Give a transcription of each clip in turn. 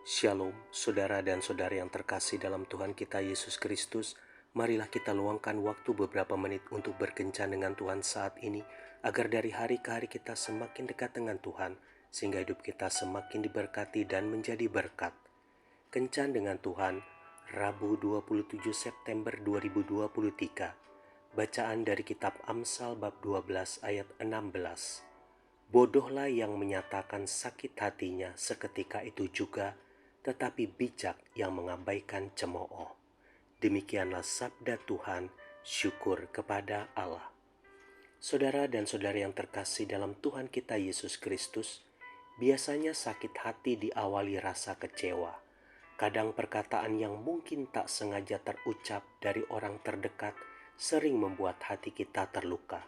Shalom, saudara dan saudari yang terkasih dalam Tuhan kita Yesus Kristus. Marilah kita luangkan waktu beberapa menit untuk berkencan dengan Tuhan saat ini, agar dari hari ke hari kita semakin dekat dengan Tuhan, sehingga hidup kita semakin diberkati dan menjadi berkat. Kencan dengan Tuhan, Rabu 27 September 2023. Bacaan dari kitab Amsal bab 12 ayat 16. Bodohlah yang menyatakan sakit hatinya seketika itu juga, tetapi bijak yang mengabaikan cemooh. Demikianlah sabda Tuhan, syukur kepada Allah. Saudara dan saudari yang terkasih dalam Tuhan kita Yesus Kristus, biasanya sakit hati diawali rasa kecewa. Kadang perkataan yang mungkin tak sengaja terucap dari orang terdekat sering membuat hati kita terluka.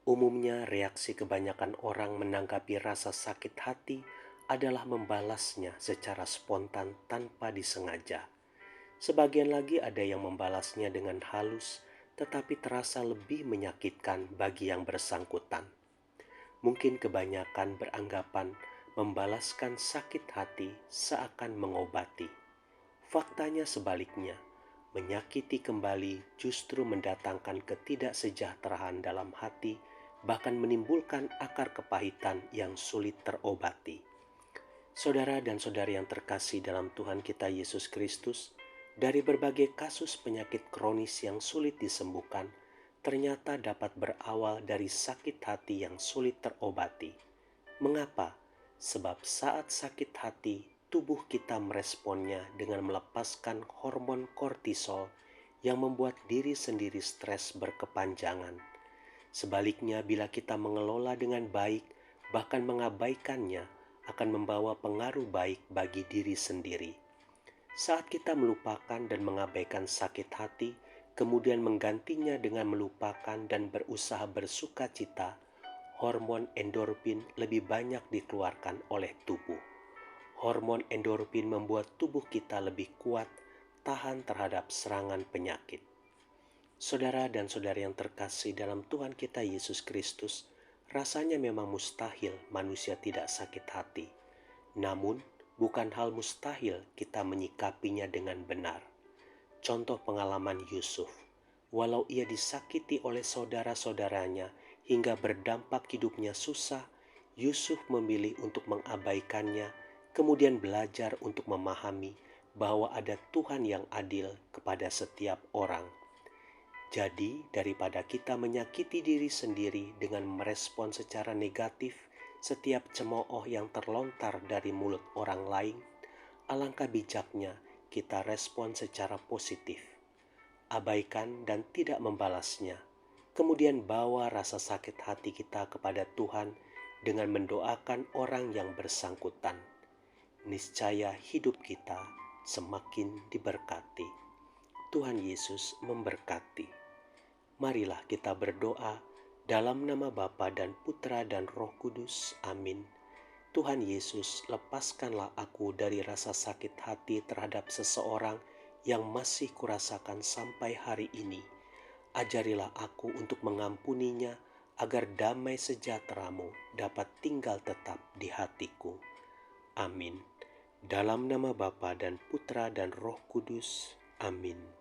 Umumnya reaksi kebanyakan orang menanggapi rasa sakit hati adalah membalasnya secara spontan tanpa disengaja. Sebagian lagi ada yang membalasnya dengan halus, tetapi terasa lebih menyakitkan bagi yang bersangkutan. Mungkin kebanyakan beranggapan membalaskan sakit hati seakan mengobati. Faktanya sebaliknya, menyakiti kembali justru mendatangkan ketidaksejahteraan dalam hati, bahkan menimbulkan akar kepahitan yang sulit terobati. Saudara dan saudari yang terkasih dalam Tuhan kita Yesus Kristus, dari berbagai kasus penyakit kronis yang sulit disembuhkan, ternyata dapat berawal dari sakit hati yang sulit terobati. Mengapa? Sebab saat sakit hati, tubuh kita meresponnya dengan melepaskan hormon kortisol yang membuat diri sendiri stres berkepanjangan. Sebaliknya, bila kita mengelola dengan baik, bahkan mengabaikannya, akan membawa pengaruh baik bagi diri sendiri. Saat kita melupakan dan mengabaikan sakit hati, kemudian menggantinya dengan melupakan dan berusaha bersuka cita, hormon endorfin lebih banyak dikeluarkan oleh tubuh. Hormon endorfin membuat tubuh kita lebih kuat, tahan terhadap serangan penyakit. Saudara dan saudari yang terkasih dalam Tuhan kita Yesus Kristus, rasanya memang mustahil manusia tidak sakit hati. Namun, bukan hal mustahil kita menyikapinya dengan benar. Contoh pengalaman Yusuf, walau ia disakiti oleh saudara-saudaranya hingga berdampak hidupnya susah, Yusuf memilih untuk mengabaikannya, kemudian belajar untuk memahami bahwa ada Tuhan yang adil kepada setiap orang. Jadi, daripada kita menyakiti diri sendiri dengan merespon secara negatif setiap cemooh yang terlontar dari mulut orang lain, alangkah bijaknya kita respon secara positif. Abaikan dan tidak membalasnya, kemudian bawa rasa sakit hati kita kepada Tuhan dengan mendoakan orang yang bersangkutan. Niscaya hidup kita semakin diberkati. Tuhan Yesus memberkati. Marilah kita berdoa dalam nama Bapa dan Putra dan Roh Kudus. Amin. Tuhan Yesus, lepaskanlah aku dari rasa sakit hati terhadap seseorang yang masih kurasakan sampai hari ini. Ajarilah aku untuk mengampuninya agar damai sejahtera-Mu dapat tinggal tetap di hatiku. Amin. Dalam nama Bapa dan Putra dan Roh Kudus. Amin.